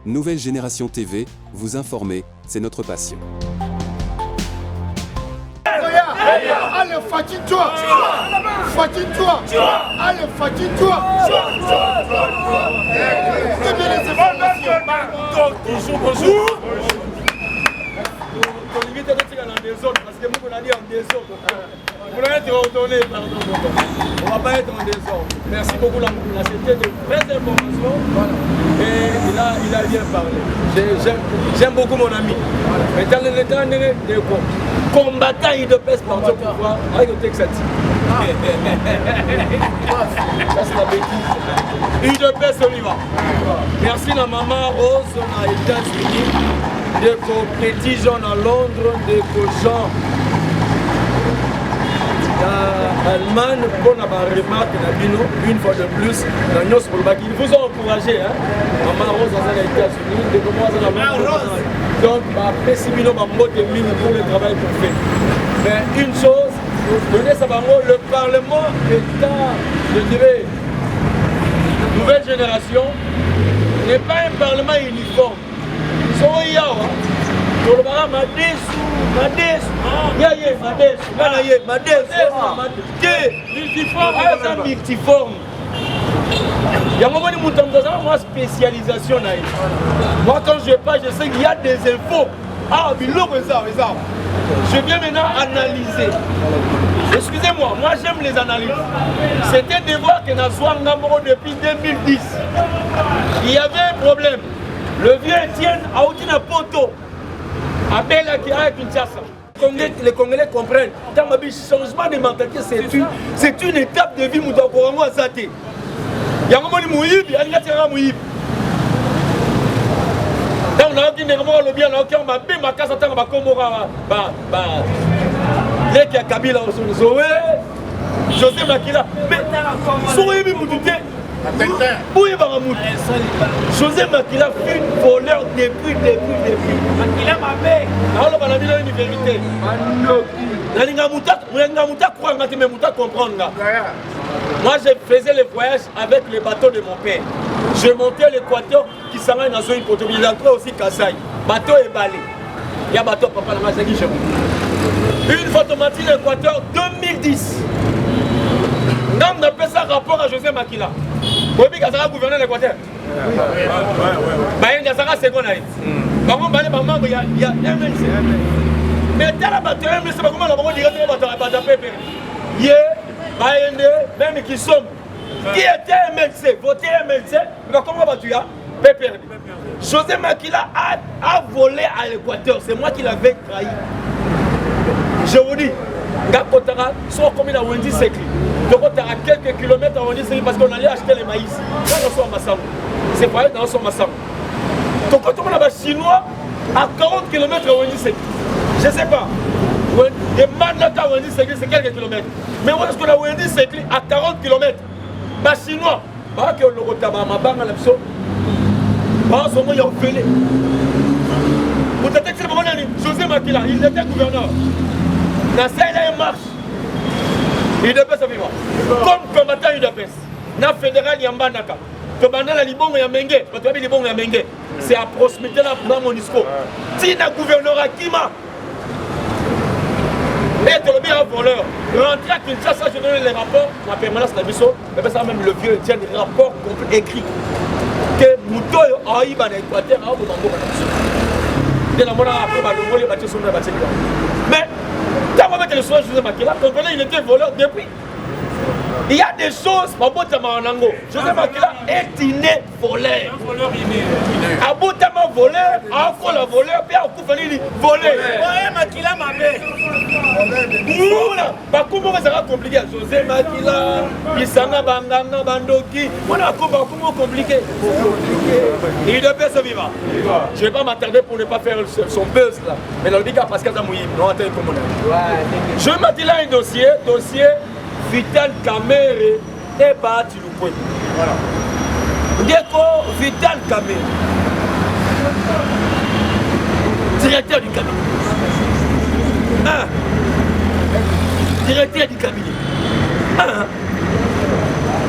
Nouvelle Génération TV, vous informer, c'est notre passion. Allez, fatigue-toi! Fatigue-toi! Allez, fatigue-toi! Bonjour! Parce que vous allez en désordre. Vous allez être retourné, pardon. On ne va pas être en désordre. Merci beaucoup, c'était de vraies informations. Et il a bien parlé. J'aime beaucoup mon ami. Mais dans le temps de combattant, il de pèse partout pour pouvoir avec le texte. Ça, c'est la bêtise. Il de pèse, on y va. Merci la maman Rose, on a été États-Unis. Des petits gens à Londres, des gens en Allemagne, pour la remarque, une fois de plus, ils vous ont encouragé. Hein? Maman Rose dans les États-Unis, des Londres. Donc, après 6 millions de mots de mine pour le travail qu'on fait. Mais une chose, le Parlement est je dirais, nouvelle génération, n'est pas un Parlement uniforme. Multiforme. Il y a un moment où une spécialisation. Moi, quand je parle, je sais qu'il y a des infos. Ah, je viens maintenant analyser. Excusez-moi, moi j'aime les analyses. C'était de voir que Nazouan Namoro depuis 2010. Il y avait un problème. Le vieux Étienne a oublié un poteau. Abel qui a Kinshasa. Les Congolais comprennent. Dans ma vie, changement de mentalité, c'est une étape de vie. Il y a un moment où il y a un moment où il y a on a dit que le bien, on a dit ma casa tant que Komora, les qui a Kabila, José Makila, mais Souébi Moutouté, José Makila fut voleur depuis. Makila m'a fait. Alors on a dit une vérité. Moi je faisais les voyages avec les bateaux de mon père. Je montais l'Équateur qui s'en va dans une poteau. Il entrait aussi Kassai. Bateau et balai. Il y a bateau papa dans ma zagui chez vous. Une photomatique l'Équateur 2010. On appelle ça rapport à José Makila. Vous voyez qu'il y a gouverneur de l'Équateur. Il y a un second. Il y a un MLC. Mais dans la bateau, c'est pas comment on dirait que la bateau même qui sont. Qui était MLC, voté MLC, mais comment vas-tu là? Perdu. José Makila a volé à l'Équateur, c'est moi qui l'avais trahi. Je vous dis, Gakotara, soit comme il a Wendy Sekli. Donc on a quelques kilomètres à Wendy Sekli parce qu'on allait acheter les maïs. Là, on soit Massam. C'est pas dans son Massam. Donc quand on a un Chinois à 40 km à Wendy Sekli. Je sais pas. Les mandats à Wendy Sekli, c'est quelques kilomètres. Mais où est-ce qu'on a Wendy Sekli à 40 km? Les Chinois, que le rotaba ma banque à l'abso, en ce moment il y a opéré. Vous êtes que c'est José Makila, il était gouverneur. Dans ça, il a une marche. Il devait se vivre. Comme combattant, il devait. Dans le fédéral, il y a un banaka. Le banana, il y a un mengue. C'est à proximité dans mon discours. Si il y a un gouverneur à Kima, et tu le un voleur. Rentrer à Kinshasa, je donne les rapports, la permanence de la mission, mais ça même le vieux tient des rapports écrits. Que Mouto a eu dans l'Équateur, a eu dans le mais, quand on met le soin, José Makila, comprenez, il était voleur depuis. Il y a des choses, José Makila est inné voleur. Un voleur inné. Aboutama voleur, encore le voleur, puis à Koufani voleur. Ouais, Makila m'a fait. Comment ça sera compliqué? José Makila, Isanga Banganga Bandoki, on a comment compliqué. Il devait se vivre. Je ne vais pas m'attarder pour ne pas faire son buzz là. Mais on dit qu'à Pascal Zamouyi, non, attendez comment on a. Je m'a dit là un dossier Vital Kamere et Bahati Lupoé. Voilà. Deko Vital Kamere, directeur du cabinet. Directeur du cabinet.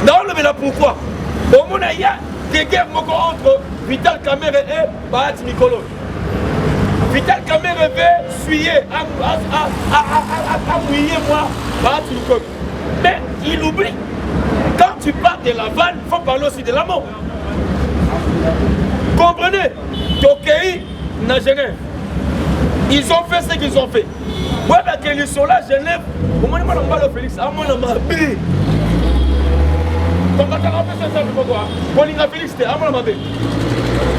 Non, mais là pourquoi? Au monde, il y a guerre entre Vital Kamerhe et Bahati Mikolo. Vital Kamerhe veut suyer, à mouiller moi, Bahati Mikolo. Mais il oublie, quand tu parles de Laval, il faut parler aussi de l'amour. Comprenez? Tokei, na Genève. Ils ont fait ce qu'ils ont fait. Ouais, parce qu'ils sont là, Genève. Comment on parle de Félix? Ah, moi, on m'a appelé. Donc, quand on a fait ça, c'est pourquoi? Quand il a Félix, c'était ah, moi, on m'a appelé.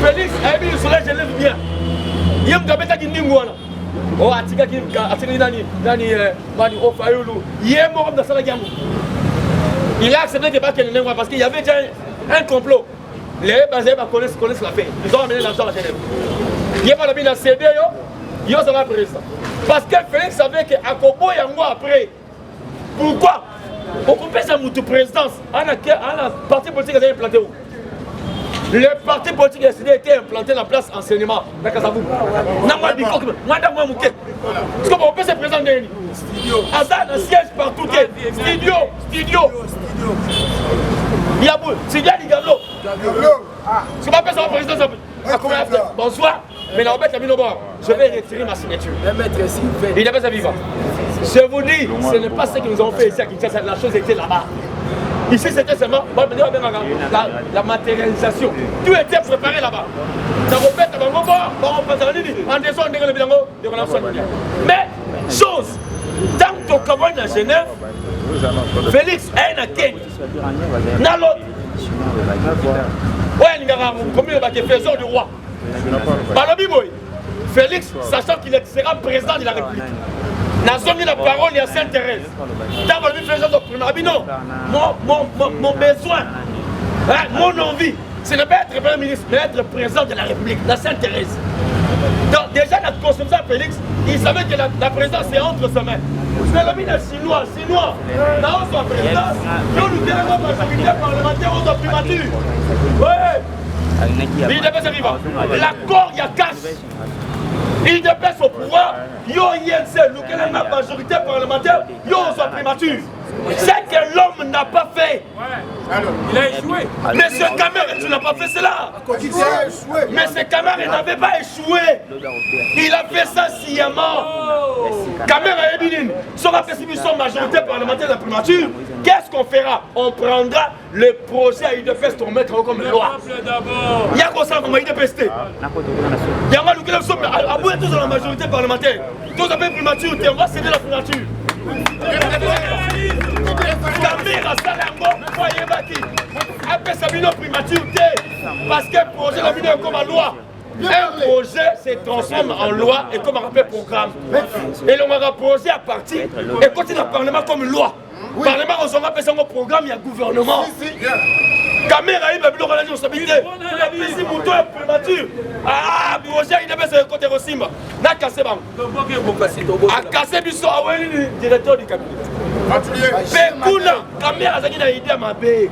Félix, ils sont là, Genève bien. Il y a un gars qui dit moi. Oh, Atika qui Nani, oh, Fayoulou. Il est mort dans sa gamme. Il a accepté que pas qu'il n'ait pas parce qu'il y avait déjà un complot. Les basés connaissent l'affaire. Ils ont amené l'argent à Genève. Il n'y a pas la vie dans CD, ils ont la président. Parce que Félix savait qu'à Kobo et à moi après. Pourquoi? Occuper sa présidence, à la parti politique a été implanté où? Le parti politique a été implanté dans la place enseignement. Dans Kasabou. Parce qu'on peut se présenter. Azan, un siège partout. Studio. Yabou, c'est bien Ligablo. C'est pas personne président. Bonsoir. Mais la Robert Camino Bord, je vais retirer ma signature. Il n'est pas à vivre. Je vous dis, ce n'est pas ce que nous avons fait ici à Kinshasa, la chose était là-bas. Ici c'était seulement la matérialisation. Tout était préparé là-bas. Mais, chose, tant qu'on commence à Genève, Félix est un Kenya. Dans l'autre. Ouais, il y a un faiseur du roi. Félix, sachant qu'il sera président de la République, n'a jamais la parole à Sainte-Thérèse. Dans le faiseur de non, mon besoin, mon envie, c'est de ne pas être premier ministre, mais être président de la République, la Sainte-Thérèse. Donc, déjà, la conception de Félix, il savait que la présidence est entre ses mains. Mais le ministre chinois, là on soit président, nous nous donnons la majorité parlementaire, on soit primature. Ouais. Il devait se vivre. L'accord, il y a cash. Il devait au pouvoir. Yo, INC, nous qui avons la majorité parlementaire, yo, on soit primature. C'est que l'homme n'a pas fait. Il a échoué. Monsieur Kamere, tu n'as pas fait cela. Monsieur Kamere n'avait pas échoué. Il a fait ça sciemment. Kamere et Binin sera son majorité parlementaire de la primature. Qu'est-ce qu'on fera? On prendra le projet à IDPS pour mettre comme loi. Il y a quoi ça comme IDPS? Il y a mal où nous sommes à bout tous dans la majorité parlementaire. Tous avec primature, on va céder la primature. Kamera Salango, voyez Baki. Après ça, il y a une primature parce que le projet la vidéo comme en loi. Un projet se transforme en loi et comme un rappel programme. Et l'on va projet à partir et continue le Parlement comme une loi. Le Parlement, on aura fait son programme, il y a gouvernement. Caméra, il va bien organiser responsabilité. La piste mouton est primature. Ah, projet, il devait se côté Rosimba. N'a cassé bam. A cassé Bisso, directeur du cabinet. Pekuna, caméra, ça qui a idée à ma baie.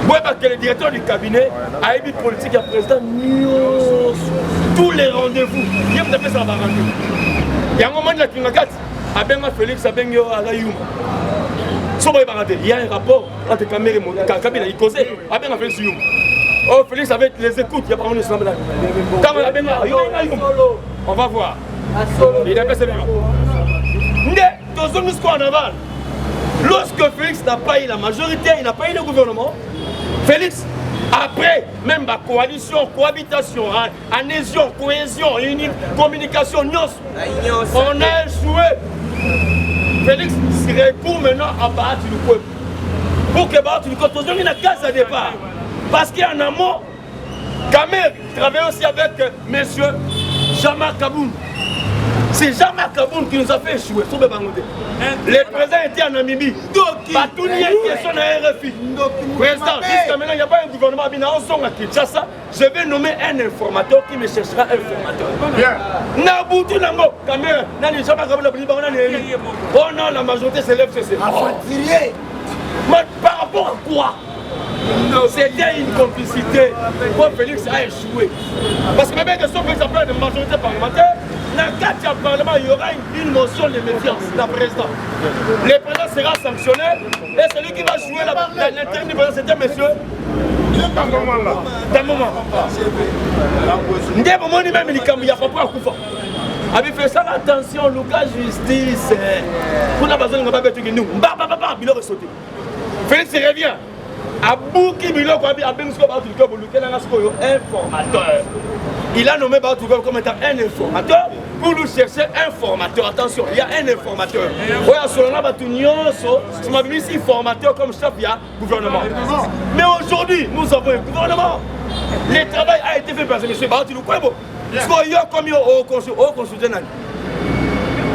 Oui, parce que le directeur du cabinet a émis politique à président tous les rendez-vous. Il y a un peu ça va rendez-vous. Il y a un moment de la Kingakat, à Benga Félix, à Benga Alayoum. Il y a un rapport entre Kamere et Kabila. Il causait à Benga Félix Youm. Oh, Félix avec les écoutes, il n'y a pas de problème là. Quand on a Benga Youm, on va voir. Il a fait ses vivants. Lorsque Félix n'a pas eu la majorité, il n'a pas eu le gouvernement, Félix, après, même la coalition, cohabitation, adhésion, cohésion, communication, on a échoué. Félix serait pour maintenant à battre le peuple. Pour que battre le peuple, il y a une case à départ. Parce qu'en amont, Kamer travaille aussi avec M. Jean-Marc Kaboun. C'est Jean-Marc Kaboun qui nous a fait échouer. Les présidents étaient en Namibie. Batouni a une question à RFI. Président, jusqu'à maintenant, il n'y a pas un gouvernement à Kinshasa. Je vais nommer un informateur qui me cherchera un informateur. Naboutou Nango, Kamer, Nani Jean-Marc Kaboun, oh non, la majorité s'élève sur ses mais par rapport à quoi? C'était une complicité. Pourquoi Félix a échoué? Parce que même que son Félix appelle une majorité parlementaire, dans le cadre du Parlement, il y aura une motion de méfiance d'un président. Le président sera sanctionné et celui qui va jouer l'intérim du président, c'était monsieur D'un moment. Ndé moment ni même il y a pas Koufa. Avec fait ça attention Lucas justice. Pour la besoin de pas bête nous. Ba bilo ressauté. Félix revient. Abouki bilo ko abi abensko ba tout ko Lucas na sko informateur. Il a nommé Baoutou comme étant un informateur pour nous chercher un formateur. Attention, il y a un informateur. Oui, selon la tu m'as mis ici formateur comme chef, il y a gouvernement. Mais aujourd'hui, nous avons un gouvernement. Le travail a été fait par M. Baoutou. Parce qu'il y a comme au consulté.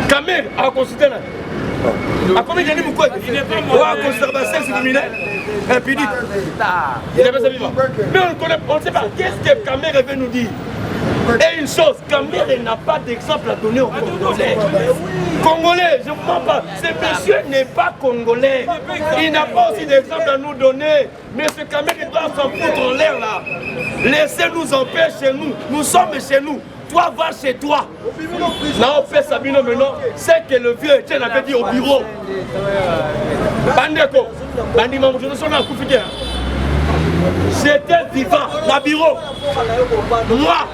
Camer a consulté. A combien de temps il n'est pas mort. Au conservateur, c'est lumineux. Impudique. Il n'est pas sa vivant. Mais on ne sait pas. Qu'est-ce que Camer veut nous dire? Et une chose, Camer n'a pas d'exemple à donner aux Congolais. Congolais, je ne comprends pas. Ce monsieur n'est pas Congolais. Il n'a pas aussi d'exemple à nous donner. Mais ce Camer, il doit s'en foutre en l'air là. Laissez-nous en paix chez nous. Nous sommes chez nous. Toi, va chez toi. Là, on fait Sabino maintenant. C'est que le vieux Etienne avait dit au bureau. Bandeko, Bandimam, je ne suis pas à j'étais vivant, dans le bureau. Moi,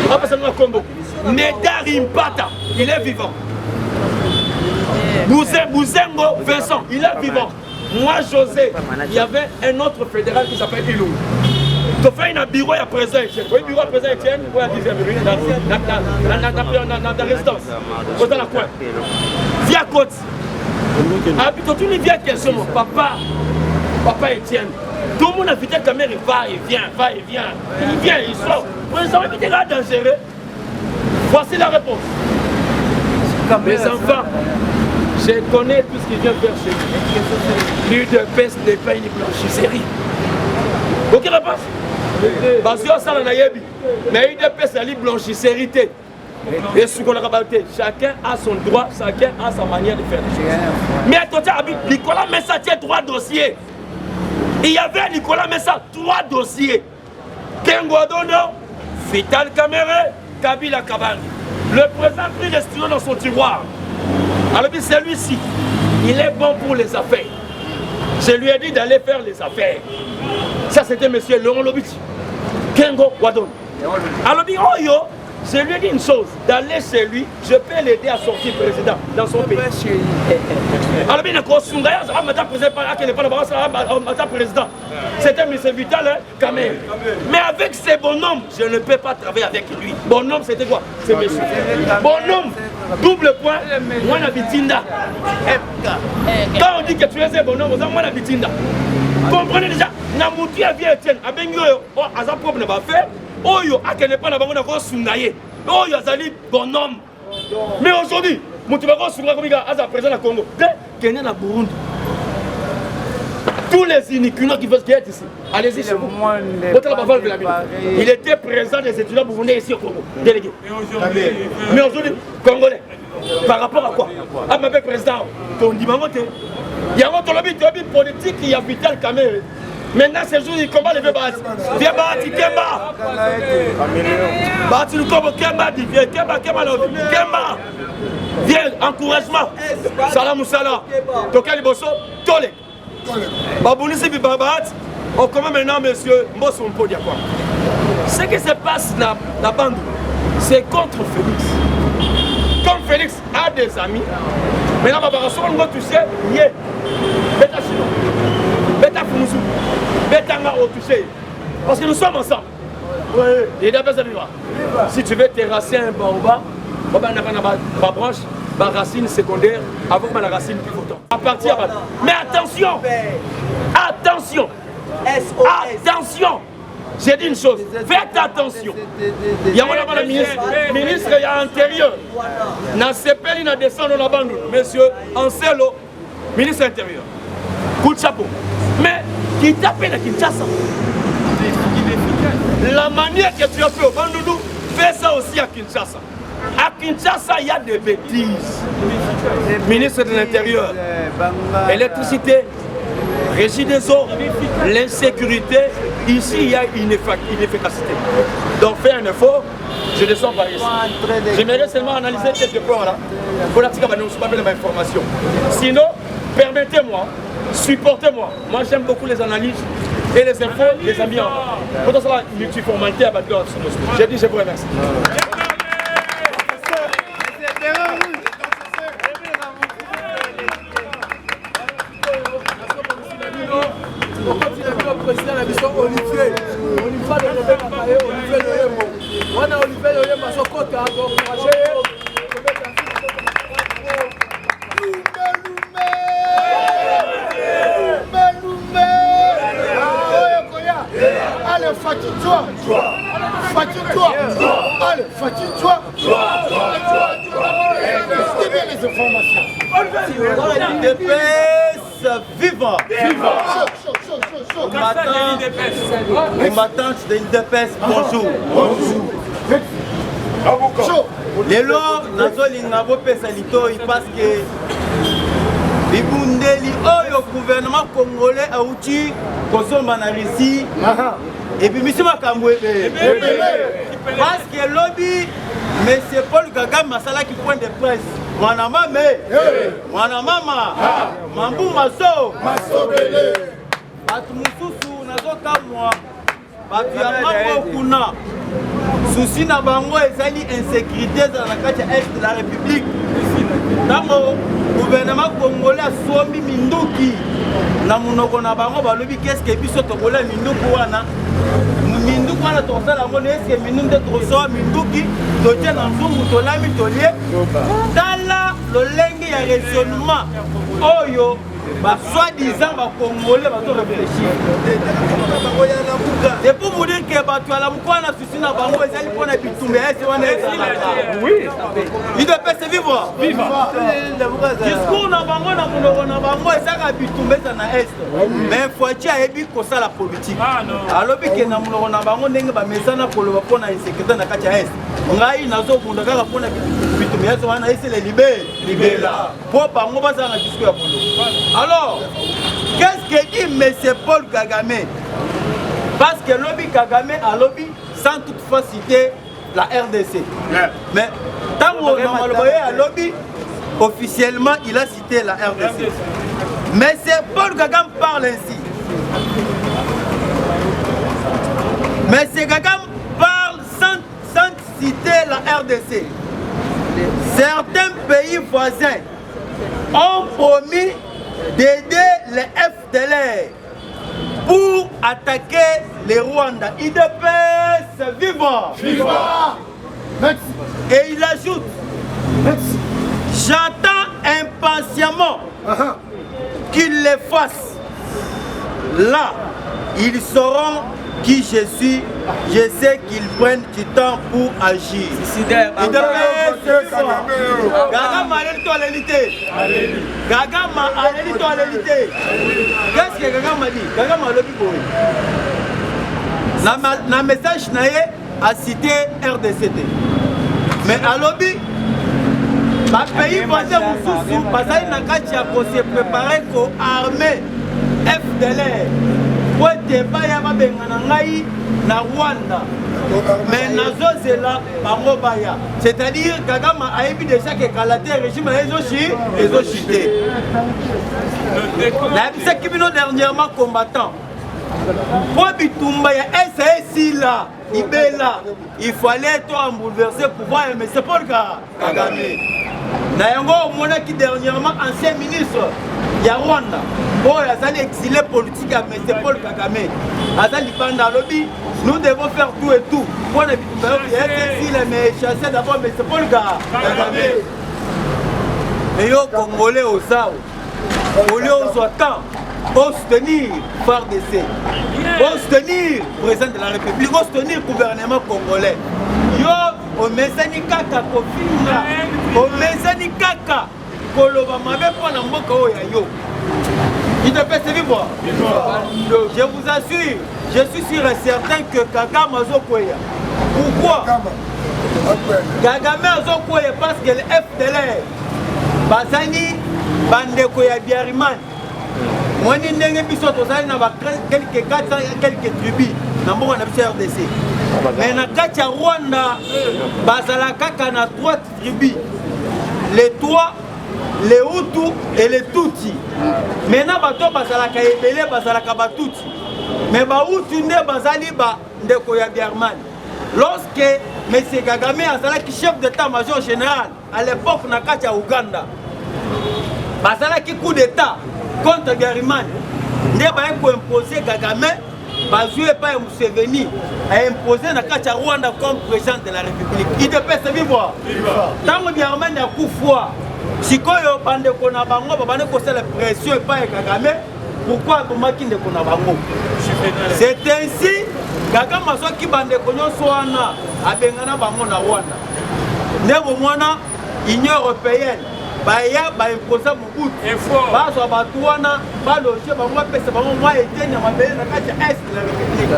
on va passer dans le Congo. Nedar Impata, il est vivant. Bouzengo Vincent, il est vivant. Moi, José, il y avait un autre fédéral qui s'appelle Ilou. Tu fais un bureau à présent Etienne. Oui, bureau à présent Etienne, oui, à 10e, dans la résidence. Dans la coin. Via Côte. Habite, tu ne viens question, mon papa Etienne. Tout le monde a invité Camer, il va et vient, va et vient. Il vient, il sort. Vous avez invité là dangereux. Voici la réponse. Mes enfants, je connais tout ce qu'il vient faire chez lui. Lui de peste n'est pas une blanchisserie. Ok, réponse? Parce que ça, on a yabi. Mais une de peste, c'est une blanchisserie. Et ce qu'on a rabatté, chacun a son droit, chacun a sa manière de faire les choses. Mais à côté, Nicolas Messa tient 3 dossiers. Il y avait Nicolas Messa 3 dossiers. Kengo Adono, Vital Kamere, Kabila Kabani. Le président a pris les stylos dans son tiroir. Alors celui-ci, il est bon pour les affaires. Je lui ai dit d'aller faire les affaires. Ça c'était M. Laurent Lobiti. Kengo Wadon. Alors je lui ai dit une chose, d'aller chez lui, je peux l'aider à sortir président dans son pays. Alors bien, président, c'était M. Vital quand même. Mais avec ces bonhommes, je ne peux pas travailler avec lui. Bonhomme, c'était quoi? C'est monsieur. Bonhomme, double point, moi la bitinda. Quand on dit que tu es un bonhomme, moi la bitinda. Comprenez déjà, Namouti a bien Etienne, a bien à sa propre n'a pas fait. Oyo, à quel point la banque n'a sungaye. Oyo, Azali, bonhomme. Mais aujourd'hui, Moutibako Sunga comme il a présent à Congo. Kenya na Burundi. Tous les iniculos qui veulent être ici, allez-y chez vous. Il était présent des étudiants burundais ici au Congo, délégué. Mais aujourd'hui, Congolais, par rapport à quoi? À ma président, ton dimanche, il y a un politique qui a Vital Kamere. Maintenant, ces jours, il combat les vieux Bahati. Viens Bahati, Kemba. Bahati, nous combat Kemba, dit viens, Kemba. Viens, encouragement. Salam Moussala. Toka Liboso, Tole. Babounisi Bahati. On combat maintenant, monsieur Mbosso Mpo Diakwa. Ce qui se passe dans la bande, c'est contre Félix. Comme Félix a des amis, maintenant, on va toucher, yé. Beta Chino. Beta Fumusu. Betanga au touché. Parce que nous sommes ensemble. Oui. Et d'après ça, si tu veux terrasser un baobab, on va ma branche, ma racine secondaire, avant ma racine pivotant. À partir de... Mais attention! Attention! Attention! J'ai dit une chose, faites attention. Il y a le ministre il y a intérieur. Dans ce pays, il y a descendu dans la bande. Monsieur Ancelo, ministre intérieur. Coup de chapeau. Mais qui t'appelle à Kinshasa. La manière que tu as fait au Bandundu, fais ça aussi à Kinshasa. À Kinshasa, il y a des bêtises. Ministre de l'Intérieur, électricité, régie des eaux, l'insécurité. Ici, il y a une efficacité. Donc, fais un effort, je descends par ici. J'aimerais seulement analyser quelques points là. Pour la petite cabane, je ne suis pas bien d'informations. Sinon, permettez-moi. Supportez-moi. Moi, j'aime beaucoup les analyses. et les infos, les amis en bas. Pour ça, la multiformalité à Badlo. J'ai dit, je vous remercie. Président la mission Olivier. Olivier Loyembo. On a Olivier Loyembo à son côté à encourager. Allez, fatigue-toi. Fatigue-toi. Allez, fatigue-toi. C'est bien les informations. Viva! Combattante de l'IDPS, bonjour. Lelo, nazolinga bopesa litoi parce que bibundeli oyo gouvernement congolais auti kozomba na Russie et puis monsieur makambo parce que lobby monsieur Paul Kagame masala qui point de presse mwana mama mambu maso Masobele. batu mususu nazokamwa batu ya mambo kuna susi na bango ezali insécurité dans la kati ya est de la République. Ntango gouvernement congolais asombi minduki na munoko na bango balobi qu'est-ce que biso tokola minduku wana tosala yango eske mindu nde tokosoa minduki totie na nzungu tolami tolie tala lolenge ya raisonnement oyo soi-disant Congolais bato réfléchir. C'est pour vous dire que bato ala mukwana susi na bango ezali pona bitumbe ese wana oui il doit pas se vivre discours na bango na munoko na bango ezaka bitumbe na est mais foati ayebi kosala politique alobi ke na munoko na bango ndenge ba mesana koloba pona insécurité na kati ya est ngai nazo bunda kaka pona bitumbe ese wana ese le libéla po bango bazanga discours ya polo. Alors, qu'est-ce que dit M. Paul Kagame? Parce que lobby Kagame a lobby sans toutefois citer la RDC. Mais tant qu'on a lobby, officiellement, il a cité la RDC. Mais M. Paul Kagame parle ainsi. M. Kagame parle sans citer la RDC. Certains pays voisins ont promis d'aider les FDLR pour attaquer les Rwandais. IDPS vivant. Viva. Merci. Et il ajoute, Merci. j'attends impatiemment qu'ils les fassent. Là, ils sauront qui je suis. Je sais qu'ils prennent du temps pour agir. Gagama qu'est-ce que Gagama dit? Gagama lobby boy. Na message naé a cité RDCT. Mais à lobby, ma pays voisin Moussoussou, parce qu'il n'a qu'à se préparer pour armer FDLR. Pour te baya babengana ngai na Rwanda. Mais nazozela bango baya. C'est-à-dire Kagame a émis déjà que Kalaté régime les ochité. La Bisakibino dernièrement combattant. Pour Bitumba ya SASI là, Ibela, il fallait être en bouleversé pour voir mais c'est pas le cas Kagame. Na yango mona qui dernièrement ancien ministre ya Rwanda. Bon, il y a exilé politique à M. Paul Kagame. Nous devons faire tout et tout. Pour les mais chasser d'abord M. Paul Kagame. Mais yo Congolais au Sao, au lieu où soit temps, pour soutenir FARDC, pour soutenir le président de la République, pour soutenir le gouvernement congolais. Yo, au Messani Kaka, au Messani Kaka, Koloba Mabe pour la Mboka Oyayo. Il te fait se vivre. Je vous assure, je suis sûr et certain que Kagame a Zokoya. Pourquoi? Kagame a Zokoya parce que le FDLR, Bazani, Bandeko ya Biariman, moi ni ndenge biso tozali na quelques 400 quelques tribus na mboka na biso RDC. Mais na kati ya Rwanda, bazala kaka na 3 tribus. Les 3 les Hutus et les Tutsis. Maintenant, bato bazalaka ebele bazalaka batuti. Mais bautu nde bazali ba ndeko ya Bierman. Lorsque M. Kagame azalaki chef d'état-major général à l'époque na kati ya Uganda, bazalaki coup d'état contre Bierman, nde baye ko imposer Kagame bazoué pas Museveni a imposé na kati ya Rwanda comme président de la République. Il dépêche vivre. Tant Bierman ya kufwa sikoyo bandeko na bango babane ko la pression pas Kagame. Pourquoi Tomaki ndeko na bango? C'est ainsi Kagame soki bandeko nyonso wana abengana bango na Rwanda. Ndebo mwana Union européenne baya ba imposer Mobutu. Bazwa batu wana ba loger bango pesa bango moi etenya mabele na kati est de la République.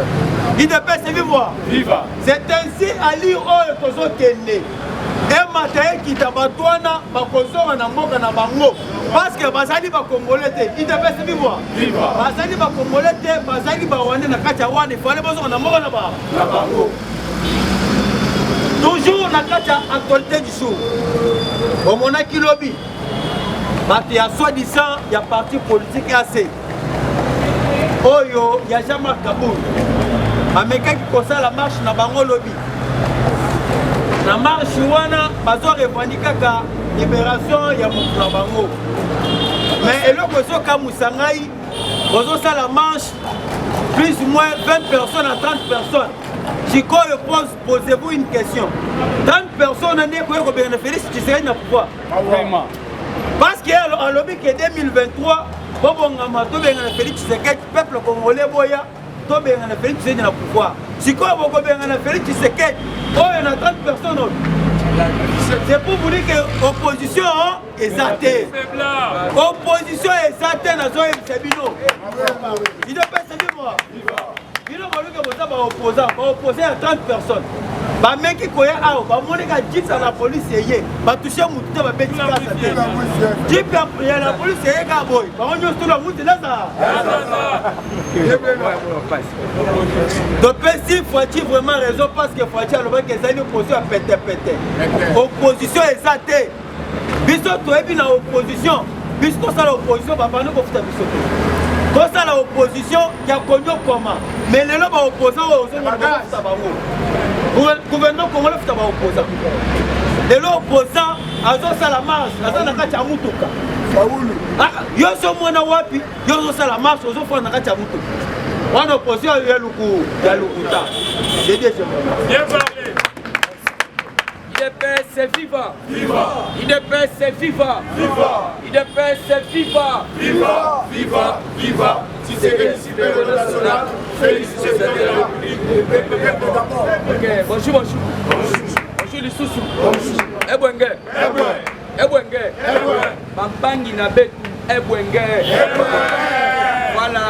Il dépêche vivre. Viva. C'est ainsi ali oyo tozo kende. Et mataye kita batu wana bakozonga na mboka na bango. Parce que bazali ba Congolais te, il dépêche vivre. Viva. Bazali ba Congolais te, bazali ba Rwandais na kati ya Rwanda, il fallait bazonga na mboka na bango. Toujours na kati ya actualité du jour. Au monaki lobby. Bati ya soi-disant ya parti politique AC. Oyo ya Jean-Marc Kaboul. Ameka ki kosa la marche na bango lobby. Na marche wana bazo revendiquer ka libération ya mutu na bango. Mais eloko ezoka musangai bazo sa la marche plus ou moins 20 personnes à 30 personnes. Sikoyo posez-vous une question. 30 personnes ne koyo ko bénéficier si tu sais na pouvoir. Vraiment. Parce que à lobby que 2023 bobonga to benga na Félix Tshisekedi peuple congolais boya to benga na Félix Tshisekedi na pouvoir. Sikoyo boko benga na Félix Tshisekedi oh na 30 personnes. C'est pour vous dire que l'opposition est zatée. L'opposition est zatée dans Zoé Sebino. Il ne peut pas se dire. Il ne peut pas opposant. Opposé à 30 personnes. Les mecs qui connaissent la police, la police est la police est vraiment raison parce que Fouati a l'opposition à péter. Opposition est zatée. Biso toyebi na opposition. Biso ça l'opposition va pas nous profiter biso. Quand ça l'opposition qui a connu comment. Mais les lois opposants aux gouvernement congolais fait ba opposant. Les lois opposants azo sala marche, azo na kati ya mutuka. Faulu. Yo so mwana wapi? Yo zo sala marche, ozo fona na kati ya mutuka. Wana opposition ya lukuta. J'ai dit bien parlé. IDPS c'est viva. Viva. IDPS c'est viva. Viva. IDPS c'est viva. Viva. Viva. Viva. Si c'est le super national, félicitations de la République. Ok, bonjour. Bonjour les sous. Bonjour. Ebwenge. Bambangi na betu. Ebwenge. Voilà.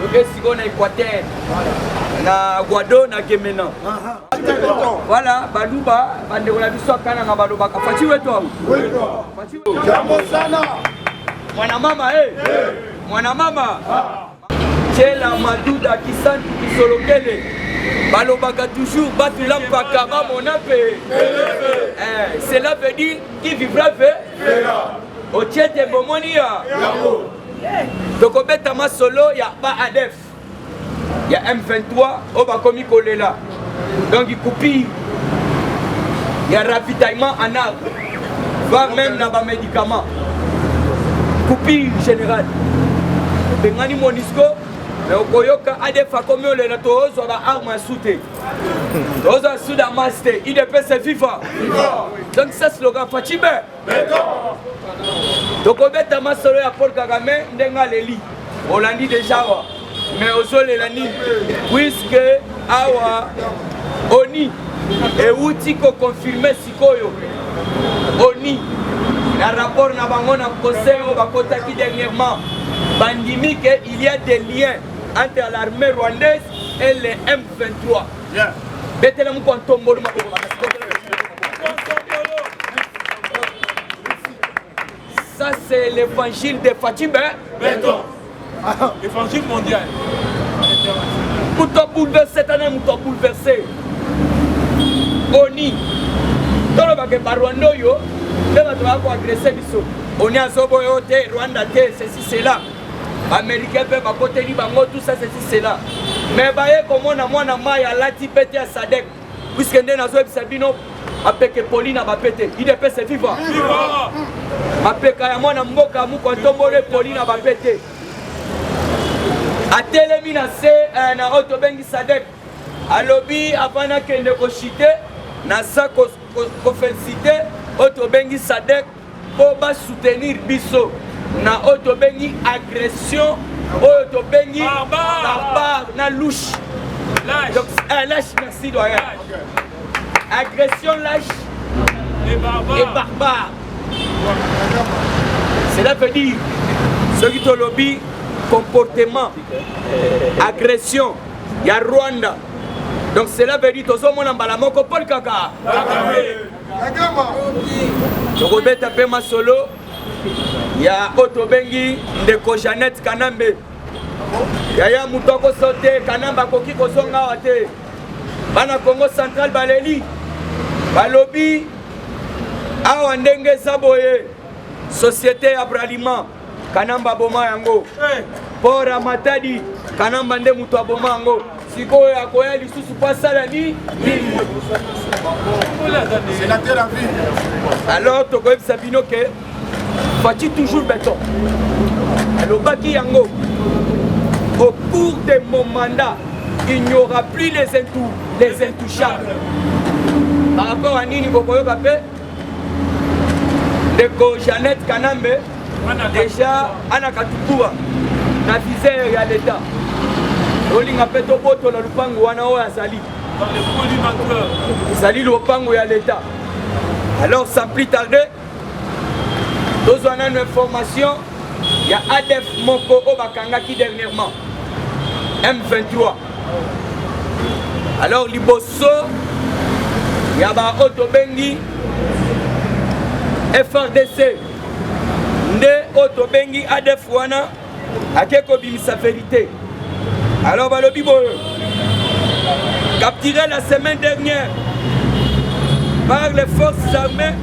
Ok, si on a Équateur. Na Guado na Gemena. Voilà, Baluba, bande on a vu ça kana na Baluba. Fati wetu. Jambo sana. Mwana mama Mwana mama. Chela Maduda Kisantu Kisolokele. Balobaka toujours battu l'ampaka monape. Cela veut dire qui vivra verra. Au tiete bomonia. Donc au Betama solo ya ba ADF. Il y a M23 au Bakomi Kolela. Donc il coupe. Il y a ravitaillement en arbre. Va même dans les médicaments. Coupure générale. Bengani Monisco, mais au Koyoka, ADF a commis le retour sur la arme à souter. Aux à Soudan Master, IDPS est vivant. Donc ça c'est le slogan Fatime. Donc au Betama Solo à Paul Kagame, Ndenga Leli. On l'a dit déjà. Mais au sol et la nuit, puisque Awa Oni et Outiko confirmé Sikoyo Oni, le rapport n'a pas mon conseil au Bakotaki dernièrement, bandimi qu'il y a des liens entre l'armée rwandaise et les M23. Betelem Kwantombo. Ça c'est l'évangile de Fatima. Évangile mondial. Mouton bouleversé, cette année, mouton bouleversé. Oni. Dans le baguette par Rwanda, il va agresser. On est à Soboyote, Rwanda, ceci, c'est là. Américain peut bakoteli bango tout ça c'est cela. Mais baye comme on a moi na mai à lati pété à Sadek puisque ndé nazo ebisabino apeke Pauline ba pété. Il est se vivant. Vivant. Apeka ya mwana mboka mu ko tombole Pauline ba pété. A telemi na se na auto bengi Sadek. Alobi apana kende ko chité na sa ko féliciter auto bengi Sadek pour ba soutenir biso. Na auto bengi agression auto bengi barbare na louche donc lâche merci doyen agression lâche et barbare cela veut dire ce qui te lobby comportement agression il y a Rwanda donc cela veut dire tozo mona mbala moko Paul Kaka donc beta pe masolo ya auto bengi ndeko Jeannette Kanambe yaya mutoko sote Kanamba koki kozonga wate bana Congo Central baleli balobi awa ndenge saboye société ya Bralima Kanamba boma yango pora matadi Kanamba nde mutu aboma yango sikoyo akoya lisusu pasala ni alors tokoyebisa bino ke Fati toujours béton. Le Baki Yango, au cours de mon mandat, il n'y aura plus les intouchables. Par rapport à Nini Bokoyo Kapé, de Jeannette Kanambe, déjà Anna Katukua, na visée à l'État. Olinga Peto Boto na Lupango Wanao Azali. Azali Lupango à l'État. Alors sans plus tarder, nous avons une information, il y a ADF Moko Obakanga qui dernièrement, M23. Alors, Liboso, il y a Otobengi, FRDC, Nde Otobengi, ADF Wana, Akeko Bimisa Vérité. Alors, Balobi Boyo, capturé la semaine dernière par les forces armées.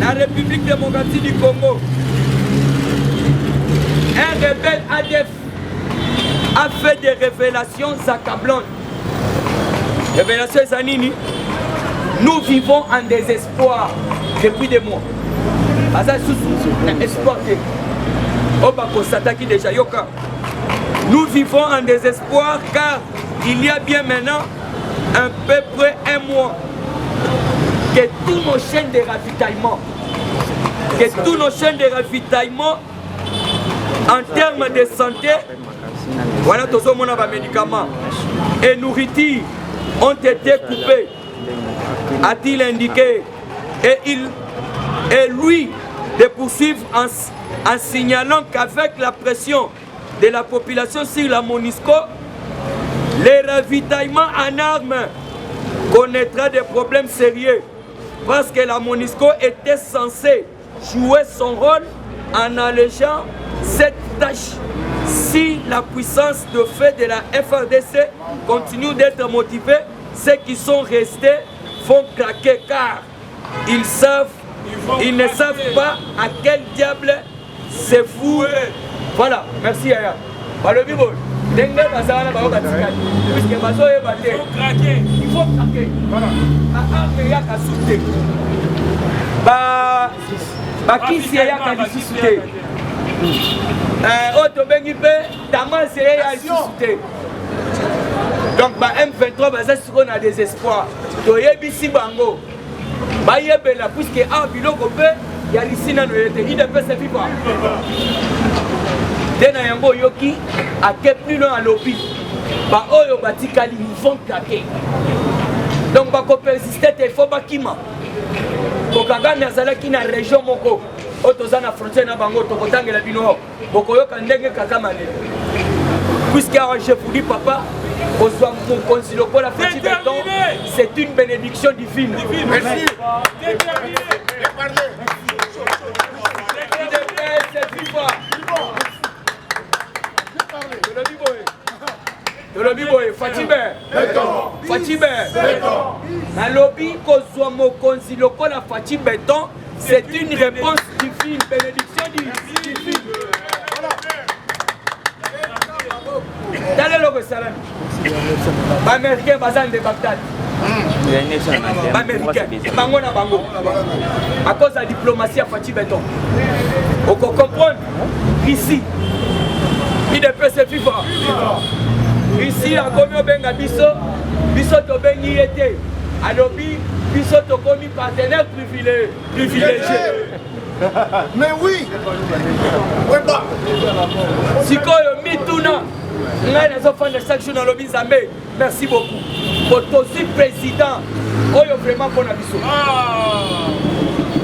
La République démocratique du Congo, un rebelle ADF a fait des révélations accablantes. Révélations Zanini, nous vivons en désespoir depuis des mois. Nous vivons en désespoir car il y a bien maintenant à peu près un mois que tous nos chaînes de ravitaillement, en termes de santé, voilà tous les médicaments et nourriture ont été coupés, a-t-il indiqué, et lui de poursuivre en signalant qu'avec la pression de la population sur la MONUSCO, les ravitaillements en armes connaîtra des problèmes sérieux. Parce que la MONUSCO était censée jouer son rôle en allégeant cette tâche. Si la puissance de fait de la FRDC continue d'être motivée, ceux qui sont restés vont craquer car ils ne savent pas à quel diable c'est fou. Voilà, merci Yaya. Il faut craquer. Voilà. Kisi ya kalisisute. Auto bengi pe Damas ya alisisute. Donc M23 baza siko na désespoir. Toyebisi bango. Bayebela puisque a biloko pe ya lisina no yete. Il peut se vivre. Dena yango yoki a que plus loin à l'opi. Ba oyo batikali ils vont craquer. Donc bako persister il faut bakima. Kokaga nazalaki na région moko otoza na frontière na bango tokotangela bino bokoyoka ndenge kaka manene puisque je vous dis papa ozwa mokonzi lokola Fati Beton c'est une bénédiction divine. Merci. Fati Beton na lobby kozwa mokonzi lokola Fati Beton c'est une réponse divine, bénédiction divine. tala eloko esalami baaméricain baza nde Bagdad baaméricain bango na bango à cause ya diplomatie ya Fachi Beton okocomprendre ici idps vivre ici akomi obenga biso tobengi ye te alobi biso tokomi partenaire privilégié. Mais oui. Sikoyo mituna ngai nazofanda chaque jour na lobi Nzambe merci beaucoup otosi président oyo vraiment mpona biso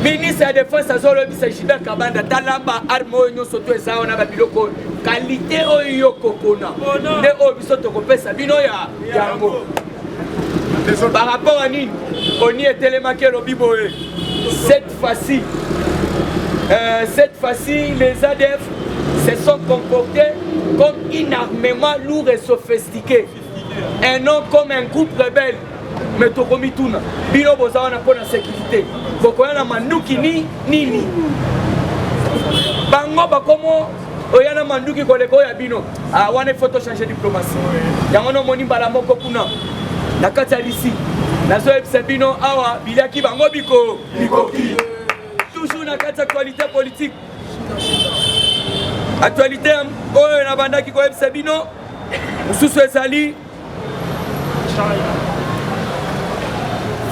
ministre ya défense azolobisa Gilbert Kabanda talamba arme oyo nyonso to eza wana babiloko qualité oyo yokokona nde oyo biso tokopesa bino yango par rapport à nini oni etelemaki elobi boye cette fois-ci les ADF se sont comportés comme un armement lourd et sophistiqué et non comme un groupe rebelle. Mais tokomi tuna bino boza na pona sécurité bokoya na manduki nini bango bakomo oyana manduki koleko ya bino wana photo changer diplomatie yango no moni mbala moko kuna na kati ya lisi nazoyebisa bino awa biliaki bango bikoki toujours na kati ya actualité politique actualité oyo na bandaki koyebisa bino mosusu ezali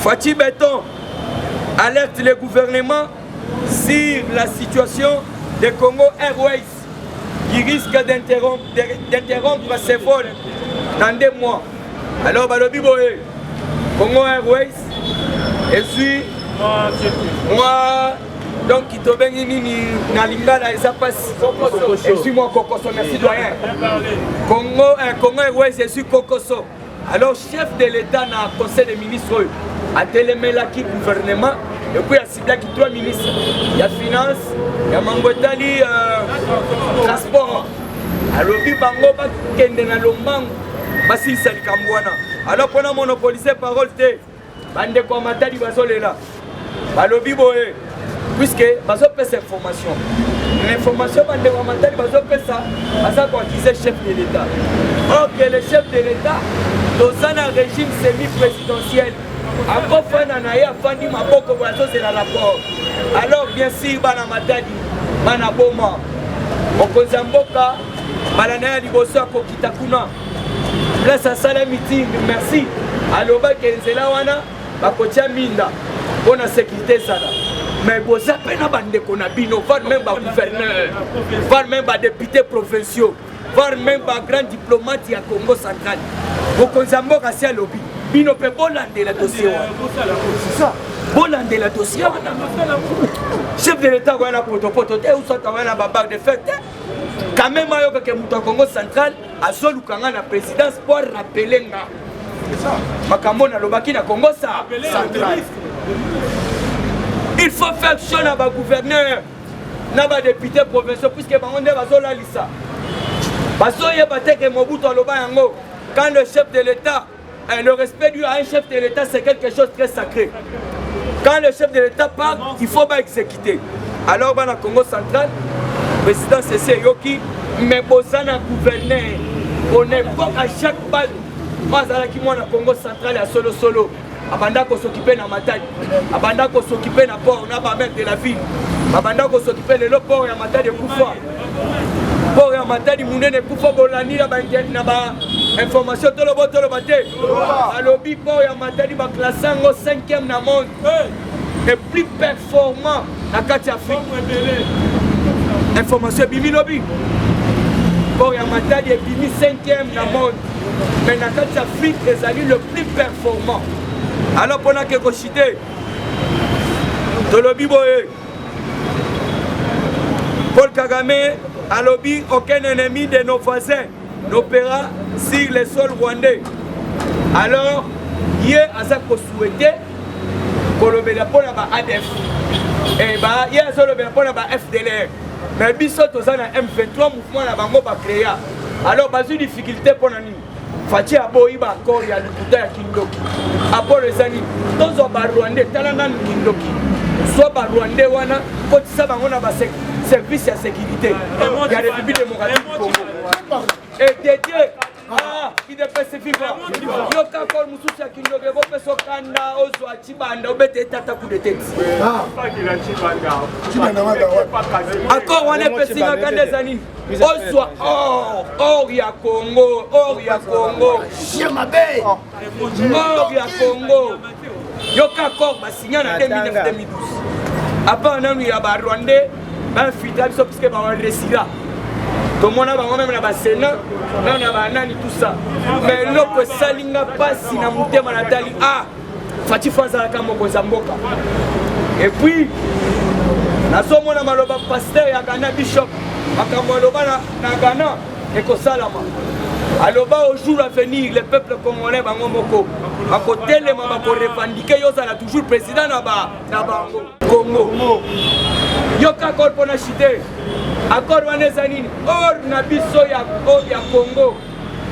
Fachi Beton alerte le gouvernement sur la situation de Congo Airways qui risque d'interrompre ses vols dans 2 mois. Alors, balobi boye, Congo Airways, et puis moi, donc qui te bengi nini na lingala et ça passe. Je suis moi Kokoso, merci doyen. Congo Airways, je suis Kokoso. Alors, chef de l'État dans le conseil des ministres, a télémélaki gouvernement, et puis il y a ciblé 3 ministres. Il y a finance, il y a Mangotali, transport. Alors, il y a Lombango, Bassi Salikambouana. Alors, pour monopoliser parole, bande komatali bazolela. Balobi boye, puisque bazo pèse information. L'information bande komatali bazo pèse ça, baza ko accuser chef de l'État. Or que le chef de l'État dans un régime semi-présidentiel, encore fin d'année, afin maboko bazo c'est la rapport. Alors bien sûr, bana matadi, bana boma, okozamboka, balana liboso ko kitakuna. Là ça sala meeting, merci. Aloba kenzela wana, bakotia minda, pour la sécurité ça là. Mais vous avez na bande qu'on a bino, voire même ba gouverneur, voire même ba député provinciaux, voire même ba grand diplomate à Congo central. Vous konzamboka si alobi. Bino pe bolande la dossier. C'est ça. Bolande la dossier. Chef de l'État wana poto ou soit wana babac de fête. Quand même ayo que muto Congo central azolukanga na présidence pour rappeler nga. C'est ça. Makambo na lobaki na Congo central. Il faut faire chaud na ba gouverneur, na ba député provinciaux puisque bangonde bazola lisa. Bazoye bateke Mobutu aloba yango. Quand le chef de l'État, le respect dû à un chef de l'État, c'est quelque chose de très sacré. Quand le chef de l'État parle, il faut pas exécuter. Alors, dans le Congo central, le président c'est Yoki, mais Bozana gouverneur, on est pas à chaque balle. Moi, je suis au Congo central à solo. Abanda ko s'occuper na Matadi, abanda ko s'occuper na port, na ba maire de la ville, abanda ko s'occuper le port ya Matadi Koufa. Port ya Matadi munene Koufa bolani na ba information tout le baté. Alobi port ya Matadi ba classango 5e na monde. Et plus performant na kati Afrique. Information bimi lobi. Port ya Matadi est bimi 5e na monde. Mais na kati Afrique ezali le plus performant. Alors pendant que Kochité, Tolobi Boye, Paul Kagame, a lobby aucun ennemi de nos voisins n'opéra sur le sol rwandais. Alors, hier, à ça qu'on souhaitait, qu'on le mette pour la ADF. Et bah, hier, on le met pour la FDLR. Mais bisous, tous en M23, mouvement la bango va créer. Alors, bah, une difficulté pour nous. Fachi aboyiba encore ya lukuta ya Kindoki. Abo rezani tozo ba Rwanda talanga Kindoki. Soit ba Rwanda wana kotisa bango na ba service ya sécurité. Ya République démocratique du Congo. Et dédié idepesi viva yoka kol mususu ya kindoke kopesa okanda ozwa chibanda obete tata coup de tête encore wana epesinga kanda eza nini ozwa or ya Congo or ya Congo yoka kor basinya na 2009-2012 apa nanu ya barwandais bafita biso puisque bawaresira tomona bango même na basena na banani tout ça mais loko esalinga pasi na motema na tali Fati azalaka mokonzi ya mboka et puis nazomona maloba pasteur ya Ghana bishop makambo aloba na Ghana ekosalama aloba au jour à venir le peuple congolais bango moko bakotelema bakorevendiquer yozala toujours président na bango Congo yoka kor pona chite accord wana eza nini or na biso ya Congo